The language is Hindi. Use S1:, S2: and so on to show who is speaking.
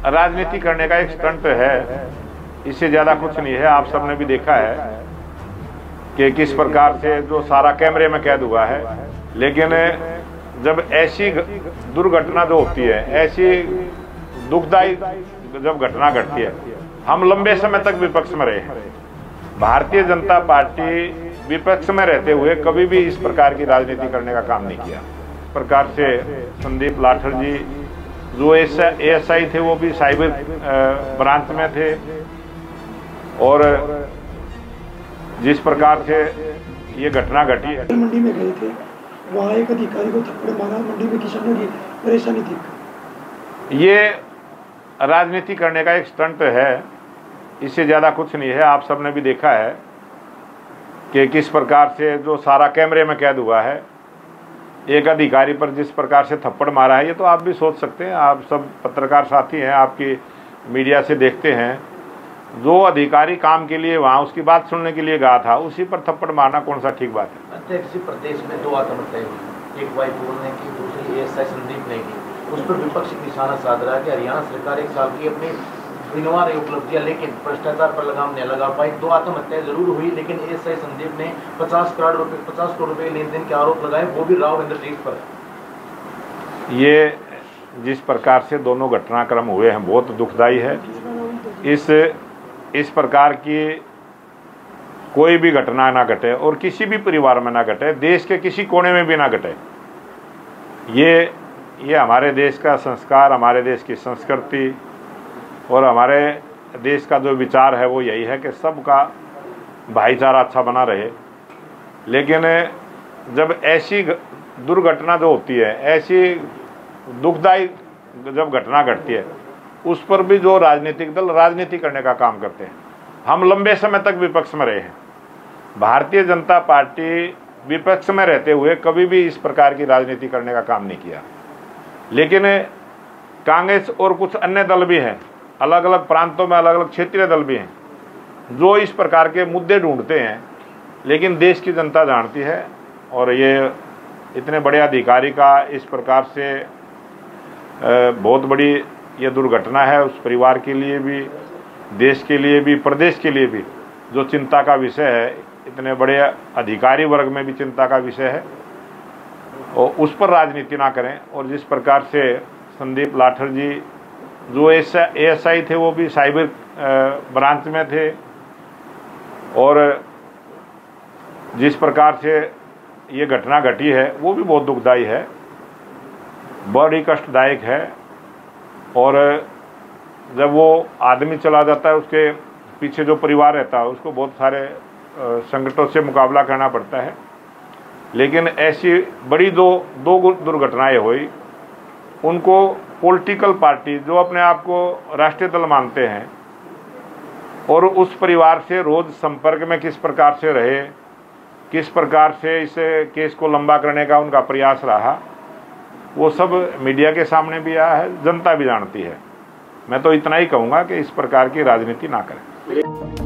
S1: राजनीति करने का एक स्टंट है, इससे ज़्यादा कुछ नहीं है। आप सबने भी देखा है कि किस प्रकार से जो सारा कैमरे में कैद हुआ है। लेकिन जब ऐसी दुर्घटना जो होती है, ऐसी दुखदायी जब घटना घटती है, हम लंबे समय तक विपक्ष में रहे हैं। भारतीय जनता पार्टी विपक्ष में रहते हुए कभी भी इस प्रकार की राजनीति करने का काम नहीं किया। इस प्रकार से संदीप लाठर जी जो एएसआई थे वो भी साइबर ब्रांच में थे, और जिस प्रकार से ये घटना घटी है।
S2: मंडी में गए थे, वहाँ एक अधिकारी को थप्पड़ मारा, मंडी में किसानों की परेशानी थी।
S1: ये राजनीति करने का एक स्टंट है, इससे ज़्यादा कुछ नहीं है। आप सबने भी देखा है कि किस प्रकार से जो सारा कैमरे में कैद हुआ है, एक अधिकारी पर जिस प्रकार से थप्पड़ मारा है, ये तो आप भी सोच सकते हैं। आप सब पत्रकार साथी हैं, आपकी मीडिया से देखते हैं। जो अधिकारी काम के लिए वहाँ उसकी बात सुनने के लिए गया था, उसी पर थप्पड़ मारना कौन सा ठीक बात है?
S3: अध्यक्ष जी, प्रदेश में 2 आत्महत्याएं हुई, एक वाईपुर ने की, दूसरी एएसआई संदीप ने की। उस पर विपक्ष निशाना साध रहा है कि हरियाणा सरकार 1 साल की अपनी गिनवा रही उपलब्धियां, लेकिन भ्रष्टाचार पर लगाम नहीं लगा पाई। 2 आत्महत्याएं जरूर हुई, लेकिन एएसआई संदीप ने 50 करोड़ रुपए लेन देन के आरोप लगाए, वो भी राव इंद्रजीत पर।
S1: ये जिस प्रकार से दोनों घटनाक्रम हुए हैं बहुत दुखदाई है। इस प्रकार की कोई भी घटना ना घटे और किसी भी परिवार में ना घटे, देश के किसी कोने में भी ना घटे। ये हमारे देश का संस्कार, हमारे देश की संस्कृति और हमारे देश का जो विचार है वो यही है कि सबका भाईचारा अच्छा बना रहे। लेकिन जब ऐसी दुर्घटना जो होती है, ऐसी दुखदाई जब घटना घटती है, उस पर भी जो राजनीतिक दल राजनीति करने का काम करते हैं। हम लंबे समय तक विपक्ष में रहे हैं। भारतीय जनता पार्टी विपक्ष में रहते हुए कभी भी इस प्रकार की राजनीति करने का काम नहीं किया। लेकिन कांग्रेस और कुछ अन्य दल भी हैं, अलग अलग प्रांतों में अलग अलग क्षेत्रीय दल भी हैं, जो इस प्रकार के मुद्दे ढूंढते हैं। लेकिन देश की जनता जानती है, और ये इतने बड़े अधिकारी का इस प्रकार से बहुत बड़ी ये दुर्घटना है, उस परिवार के लिए भी, देश के लिए भी, प्रदेश के लिए भी जो चिंता का विषय है, इतने बड़े अधिकारी वर्ग में भी चिंता का विषय है, और उस पर राजनीति ना करें। और जिस प्रकार से संदीप लाठर जी जो एएसआई थे वो भी साइबर ब्रांच में थे, और जिस प्रकार से ये घटना घटी है वो भी बहुत दुखदाई है, बड़ी कष्टदायक है। और जब वो आदमी चला जाता है, उसके पीछे जो परिवार रहता है उसको बहुत सारे संकटों से मुकाबला करना पड़ता है। लेकिन ऐसी बड़ी दो दुर्घटनाएं हुई, उनको पॉलिटिकल पार्टी जो अपने आप को राष्ट्रीय दल मानते हैं और उस परिवार से रोज संपर्क में किस प्रकार से रहे, किस प्रकार से इस केस को लंबा करने का उनका प्रयास रहा, वो सब मीडिया के सामने भी आया है, जनता भी जानती है। मैं तो इतना ही कहूँगा कि इस प्रकार की राजनीति ना करें।